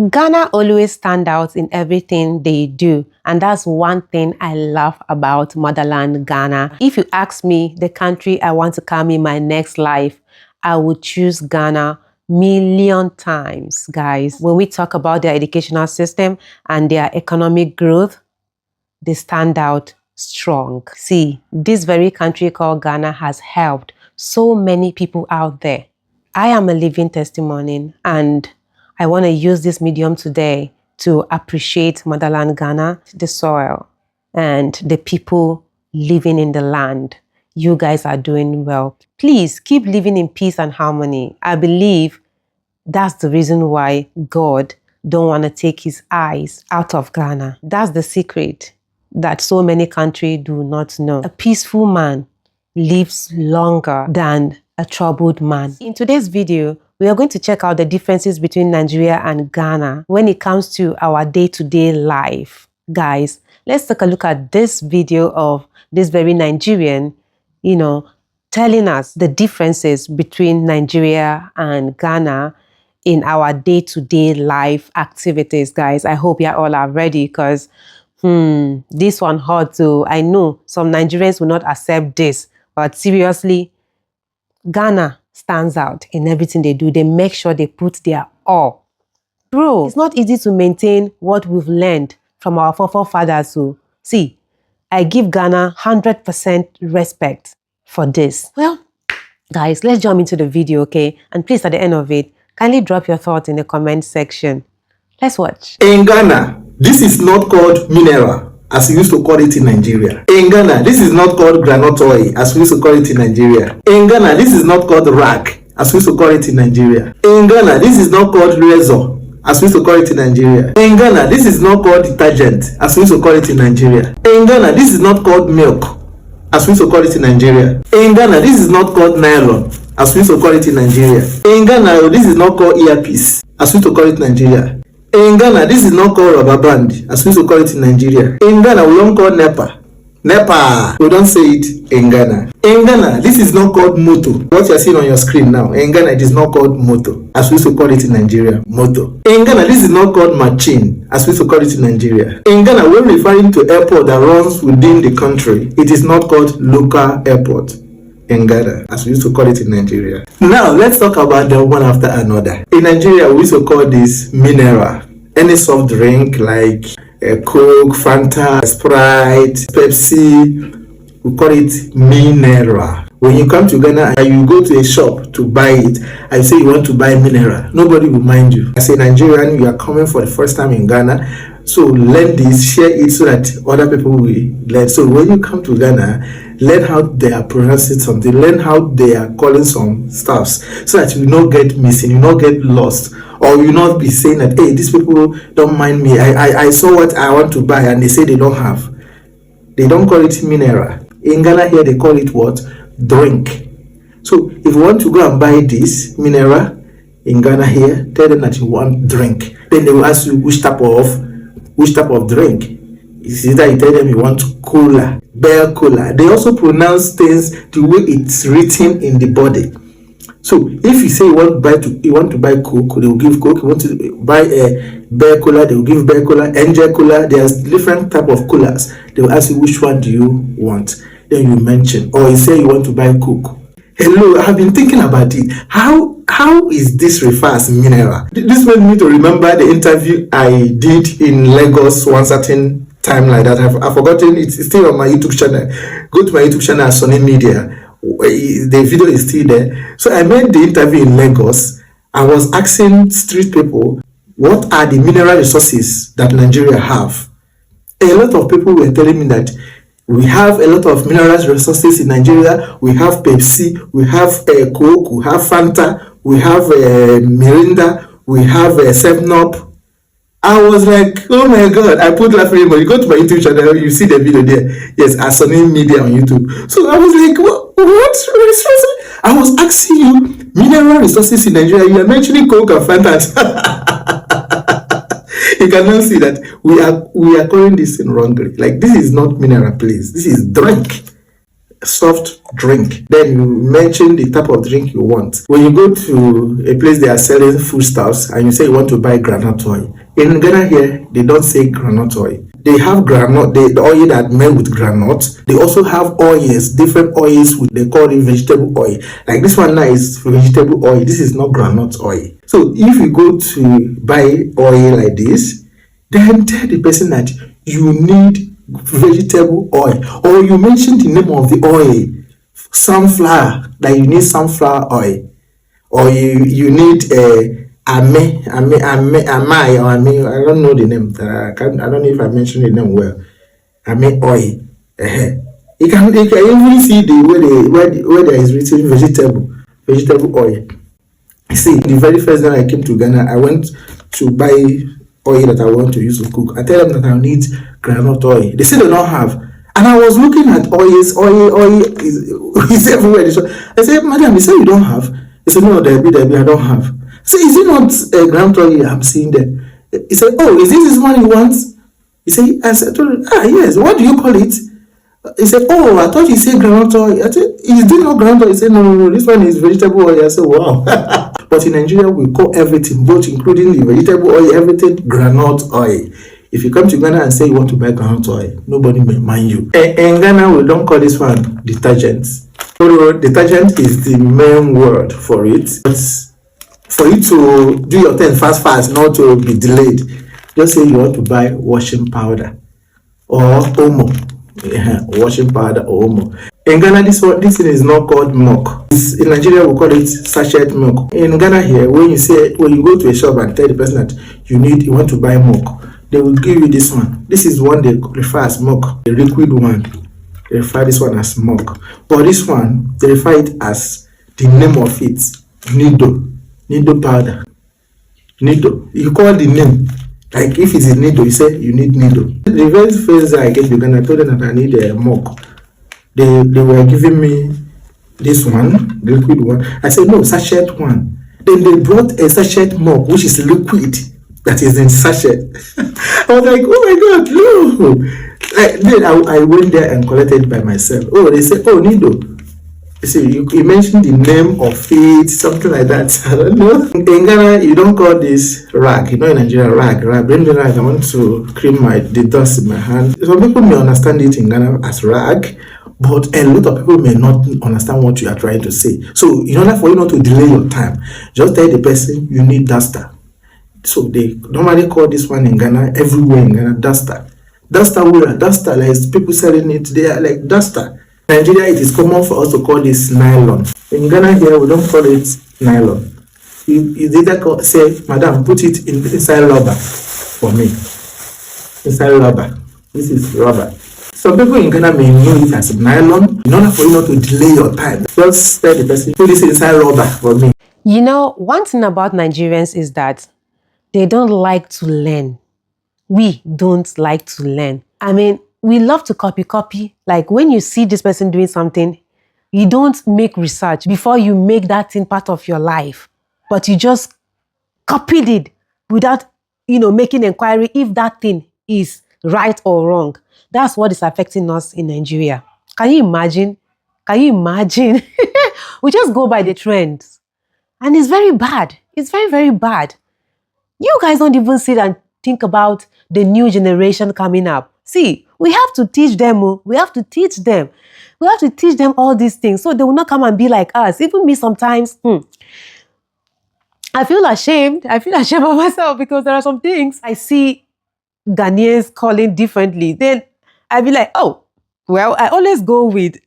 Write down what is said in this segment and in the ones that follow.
Ghana always stand out in everything they do, and that's one thing I love about motherland Ghana. If you ask me the country I want to come in my next life, I would choose Ghana million times, guys. When we talk about their educational system and their economic growth, they stand out strong. See, this very country called Ghana has helped so many people out there. I am a living testimony, and I want to use this medium today to appreciate motherland Ghana, the soil, and the people living in the land. You guys are doing well. Please keep living in peace and harmony. I believe that's the reason why God don't want to take his eyes out of Ghana. That's the secret that so many countries do not know. A peaceful man lives longer than a troubled man. In today's video, we are going to check out the differences between Nigeria and Ghana when it comes to our day-to-day life. Guys, let's take a look at this video of this very Nigerian, telling us the differences between Nigeria and Ghana in our day-to-day life activities, guys. I hope you all are ready, because this one hard too. I know some Nigerians will not accept this, but seriously, Ghana stands out in everything they do. They make sure they put their all. Bro, it's not easy to maintain what we've learned from our forefathers. So, see, I give Ghana 100% respect for this. Well, guys, let's jump into the video, okay? And please, at the end of it, kindly drop your thoughts in the comment section. Let's watch. In Ghana, this is not called mineral, as we used to call it in Nigeria. In Ghana, this is not called groundnut oil, as we used to call it in Nigeria. In Ghana, this is not called rag, as we used to call it in Nigeria. In Ghana, this is not called razor, as we used to call it in Nigeria. In Ghana, this is not called detergent, as we used to call it in Nigeria. In Ghana, this is not called milk, as we used to call it in Nigeria. In Ghana, this is not called nylon, as we used to call it in Nigeria. In Ghana, this is not called earpiece, as we used to call it in Nigeria. In Ghana, this is not called rubber band, as we used to call it in Nigeria. In Ghana, we don't call NEPA. NEPA, we don't say it in Ghana. In Ghana, this is not called moto. What you're seeing on your screen now, in Ghana, it is not called moto, as we used to call it in Nigeria, moto. In Ghana, this is not called machine, as we used to call it in Nigeria. In Ghana, when referring to airport that runs within the country, it is not called local airport. In Ghana, as we used to call it in Nigeria. Now, let's talk about them one after another. In Nigeria, we used to call this mineral. Any soft drink like Coke, Fanta, Sprite, Pepsi, we call it mineral. When you come to Ghana and you go to a shop to buy it, and say you want to buy mineral, nobody will mind you. As a Nigerian, you are coming for the first time in Ghana, so learn this, share it so that other people will learn. So when you come to Ghana, learn how they are pronouncing something, learn how they are calling some stuffs, so that you not get missing, you not get lost, or you not be saying that, hey, these people don't mind me. I saw what I want to buy and they say they don't have. They don't call it mineral. In Ghana here, they call it what? Drink. So if you want to go and buy this mineral in Ghana here, tell them that you want drink. Then they will ask you which type of drink. It's either you tell them you want cola, bear cola. They also pronounce things the way it's written in the body. So if you say you want to buy Coke, they will give Coke. You want to buy a bear cola, they will give bear cola, angel cola. There's different type of colas. They will ask you which one do you want. Then you mention, or you say you want to buy Coke. Hello, I have been thinking about it. How is this referred as mineral? This made me to remember the interview I did in Lagos one certain time like that. I've forgotten. It's still on my YouTube channel. Go to my YouTube channel, Sonny Media. The video is still there. So I made the interview in Lagos. I was asking street people, what are the mineral resources that Nigeria have? A lot of people were telling me that we have a lot of mineral resources in Nigeria. We have Pepsi, we have Coke, we have Fanta, we have Mirinda, we have 7-Up. I was like, oh my God, I put laughing emoji. You go to my YouTube channel, you see the video there. Yes, Asoni Media on YouTube. So I was like, what resources? I was asking you, mineral resources in Nigeria, you are mentioning Coke and Fanta. You cannot see that we are calling this in wrongly. Like, this is not mineral, please. This is drink. soft drink. Then you mention the type of drink you want. When you go to a place they are selling foodstuffs and you say you want to buy groundnut oil, in Ghana here they don't say groundnut oil. They have groundnut, the oil that made with groundnut. They also have oils, different oils. They call it vegetable oil. Like this one now is vegetable oil. This is not groundnut oil. So if you go to buy oil like this, then tell the person that you need vegetable oil, or you mention the name of the oil, sunflower, that you need sunflower oil, or you need amai or ame. I don't know the name. I don't know if I mentioned the name well. Ame oil. You can even see the where there is written vegetable oil. You see, the very first time I came to Ghana, I went to buy oil that I want to use to cook. I tell them that I need groundnut oil. They say they don't have. And I was looking at oils, oil is everywhere. I said, madam, you say you don't have? He said, no, there be, I don't have. So is it not groundnut oil I'm seeing there? He said, oh, is this one you want? He said, I said, yes, what do you call it? He said, oh, I thought you said groundnut oil. I said, is this not groundnut oil? He said, no, this one is vegetable oil. I said, wow. But in Nigeria, we call everything, both including the vegetable oil, everything, groundnut oil. If you come to Ghana and say you want to buy groundnut oil, nobody may mind you. In Ghana, we don't call this one detergent. So detergent is the main word for it. But for you to do your thing fast, not to be delayed, just say you want to buy washing powder or Omo. Washing powder or Omo. In Ghana, this thing is not called milk. In Nigeria, we call it sachet milk. In Ghana here, when you go to a shop and tell the person that you want to buy milk, they will give you this one. This is one they refer as milk, the liquid one. They refer this one as milk. But this one, they refer it as the name of it, Nido powder. Nido. You call the name. Like if it's a needle, you say you need needle. The very first I get to Ghana, I told them that I need a milk. They were giving me this one, the liquid one. I said no, sachet one. Then they brought a sachet milk, which is liquid, that is in sachet. I was like, oh my God, no. Then I went there and collected it by myself. Oh, they said, oh, needle. You see, you mentioned the name of it, something like that. I don't know. In Ghana, you don't call this rag. You know, in Nigeria, rag. Bring the rag. I want to clean the dust in my hand. Some people may understand it in Ghana as rag, but a lot of people may not understand what you are trying to say. So, in order for you not to delay your time, just tell the person you need duster. So, they normally call this one in Ghana, everywhere in Ghana, duster. Duster, like people selling it, they are like duster. In Nigeria, it is common for us to call this nylon. In Ghana here, we don't call it nylon. You either say, madam, put it inside rubber for me. Inside rubber. This is rubber. Some people in Ghana may know it as nylon. In order for you not to delay your time, just tell the person, put this inside rubber for me. You know, one thing about Nigerians is that they don't like to learn. We don't like to learn. I mean, we love to copy. Like when you see this person doing something, you don't make research before you make that thing part of your life, but you just copied it without, making inquiry if that thing is right or wrong. That's what is affecting us in Nigeria. Can you imagine? We just go by the trends. And it's very bad. It's very, very bad. You guys don't even sit and think about the new generation coming up. See, we have to teach them. We have to teach them all these things so they will not come and be like us. Even me sometimes, I feel ashamed. I feel ashamed of myself because there are some things I see Ghanaians calling differently. Then I be like, oh, well, I always go with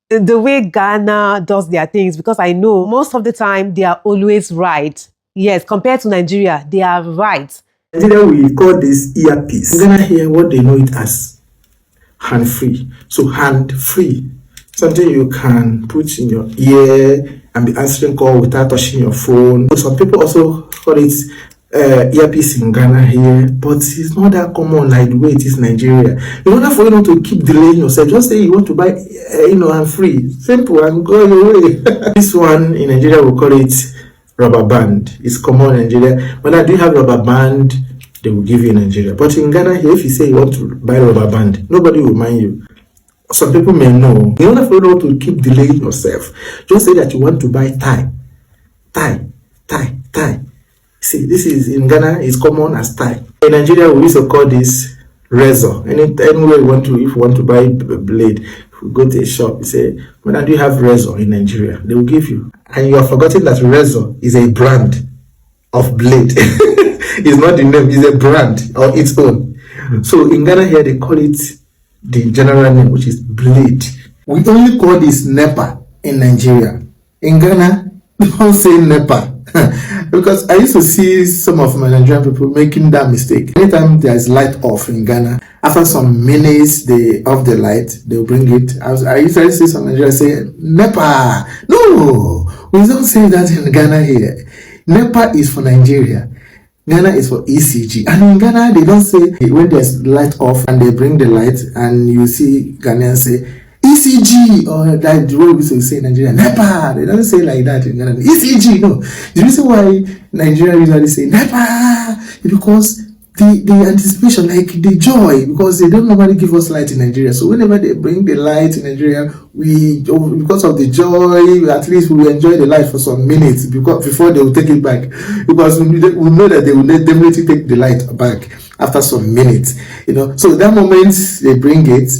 the way Ghana does their things because I know most of the time they are always right. Yes, compared to Nigeria, they are right. In Nigeria, we call this earpiece. In Ghana here, what they know it as hand-free. So hand-free, something you can put in your ear and be answering call without touching your phone. So some people also call it earpiece in Ghana here, but it's not that common like the way it is in Nigeria. In order for you not to keep delaying yourself, just say you want to buy, hand-free. Simple and go your way. This one in Nigeria, we call it rubber band. It's common in Nigeria. When I do have rubber band, they will give you in Nigeria. But in Ghana here, if you say you want to buy rubber band, nobody will mind you. some people may know. In order for you not to keep delaying yourself, just say that you want to buy tie, tie, tie. See, this is in Ghana is common as tie. In Nigeria, we used to call this razor. Anywhere you want to, if you want to buy a blade, if you go to a shop, you say, "Madam, do you have razor in Nigeria?" They will give you, and you are forgetting that razor is a brand of blade. It's not the name; it's a brand on its own. So in Ghana here, they call it the general name, which is blade. We only call this NEPA in Nigeria. In Ghana, we don't say NEPA. Because I used to see some of my Nigerian people making that mistake. Anytime there is light off in Ghana, after some minutes they off the light, they'll bring it. I usually see some Nigerians say NEPA. No, we don't say that in Ghana here. NEPA is for Nigeria. Ghana is for ECG. And in Ghana, they don't say when there's light off and they bring the light and you see Ghanaians say ECG, or like the way we used to say in Nigeria, NEPA. They don't say like that in Ghana. ECG, no. The reason why Nigeria usually say NEPA is because the anticipation, like the joy, because they don't normally give us light in Nigeria. So whenever they bring the light in Nigeria, we, because of the joy, at least we enjoy the light for some minutes before they will take it back. Because we know that they will definitely take the light back after some minutes. So that moment they bring it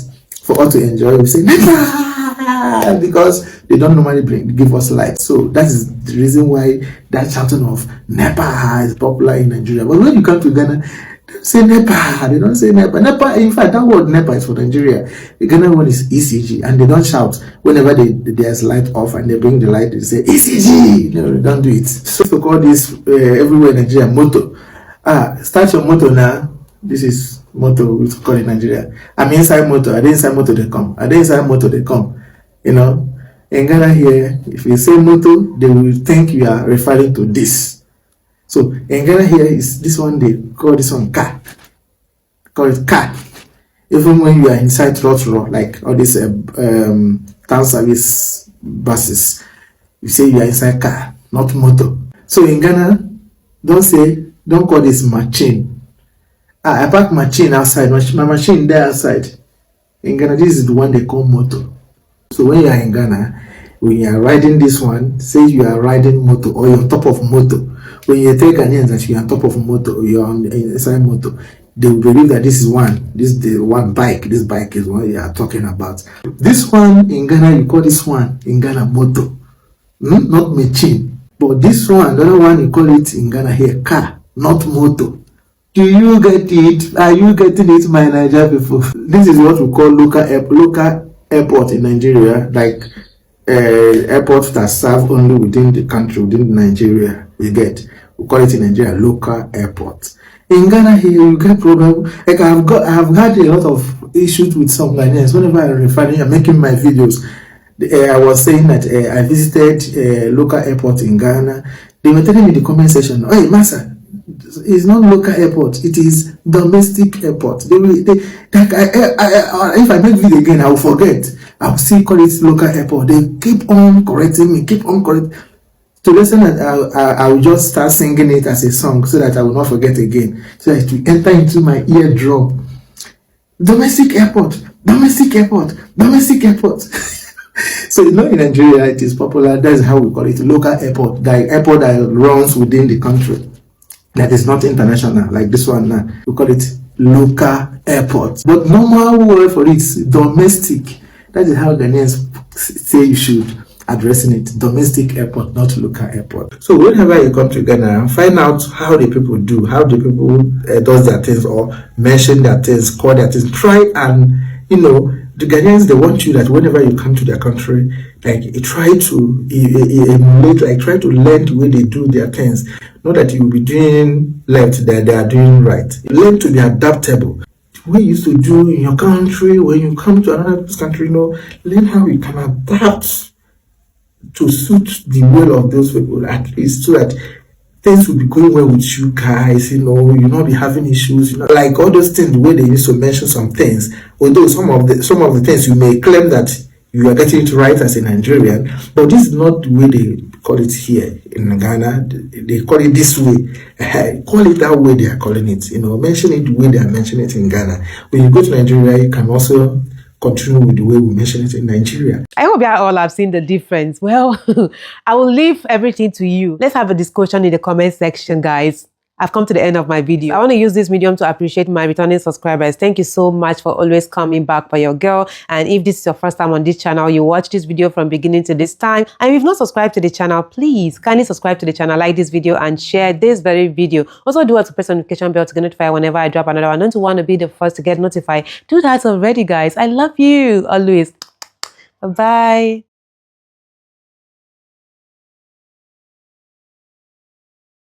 for us to enjoy, we say NEPA, because they don't normally give us light. So that is the reason why that shouting of NEPA is popular in Nigeria. But when you come to Ghana, they say NEPA. They don't say NEPA. NEPA, in fact, that word NEPA is for Nigeria. The Ghana one is ECG, and they don't shout whenever there's light off and they bring the light. They say ECG. No, they don't do it. So to call this everywhere in Nigeria moto. Start your moto now. This is moto we call in Nigeria. I'm inside moto. Are they inside moto? They come. Are they inside moto? They come. In Ghana here, if you say moto, they will think you are referring to this. So in Ghana here is this one, they call this one car. Call it car. Even when you are inside trotro, like all these town service buses, you say you are inside car, not moto. So in Ghana, don't call this machine. I park machine outside, my machine there outside. In Ghana, this is the one they call moto. So when you are in Ghana, when you are riding this one, say you are riding moto or you're on top of moto. When you take Ghanaians that you're on top of moto or you're inside moto, they will believe that this is the one bike. This bike is what you are talking about. This one in Ghana, you call this one in Ghana moto, not machine. But this one, the other one, you call it in Ghana here car, not moto. Do you get it? Are you getting it, my Nigerian people? This is what we call local airport in Nigeria, like airports that serve only within the country, within Nigeria. We call it in Nigeria local airport. In Ghana here, you get problem. Like I've had a lot of issues with some Ghanaians. Whenever I'm making my videos, I was saying that I visited a local airport in Ghana. They were telling me in the comment section, "Hey, Massa, it's not local airport, it is domestic airport." If I make video again, I will forget. I will still call it local airport. They keep on correcting me, To listen that I will just start singing it as a song so that I will not forget again. So that it will enter into my eardrum. Domestic airport, domestic airport, domestic airport. So in Nigeria it is popular. That's how we call it, local airport. The airport that runs within the country, that is not international, like this one now. We call it local airport. But normal word for it is domestic. That is how Ghanaians say you should addressing it. Domestic airport, not local airport. So whenever you come to Ghana, find out how the people do, how the people does their things or mention their things, call their things. Try and, the Ghanaians, they want you that whenever you come to their country, like try to emulate, like try to learn the way they do their things. Not that you will be doing left, that they are doing right. Learn to be adaptable. What you used to do in your country, when you come to another country, learn how you can adapt to suit the will of those people, at least, so that things will be going well with you guys, you'll not be having issues, like all those things, the way they used to mention some things, although some of the things you may claim that you are getting it right as a Nigerian, but this is not the way they call it here in Ghana. They call it this way. Call it that way they are calling it, mention it the way they are mentioning it in Ghana. When you go to Nigeria, you can also continue with the way we mention it in Nigeria. I hope you all have seen the difference. Well, I will leave everything to you. Let's have a discussion in the comment section, guys. I've come to the end of my video. I want to use this medium to appreciate my returning subscribers. Thank you so much for always coming back for your girl. And if this is your first time on this channel, you watch this video from beginning to this time, and if you've not subscribed to the channel, please kindly subscribe to the channel, like this video, and share this very video. Also, do to press the notification bell to get notified whenever I drop another one. Don't you want to be the first to get notified? Do that already, guys. I love you always. Bye-bye.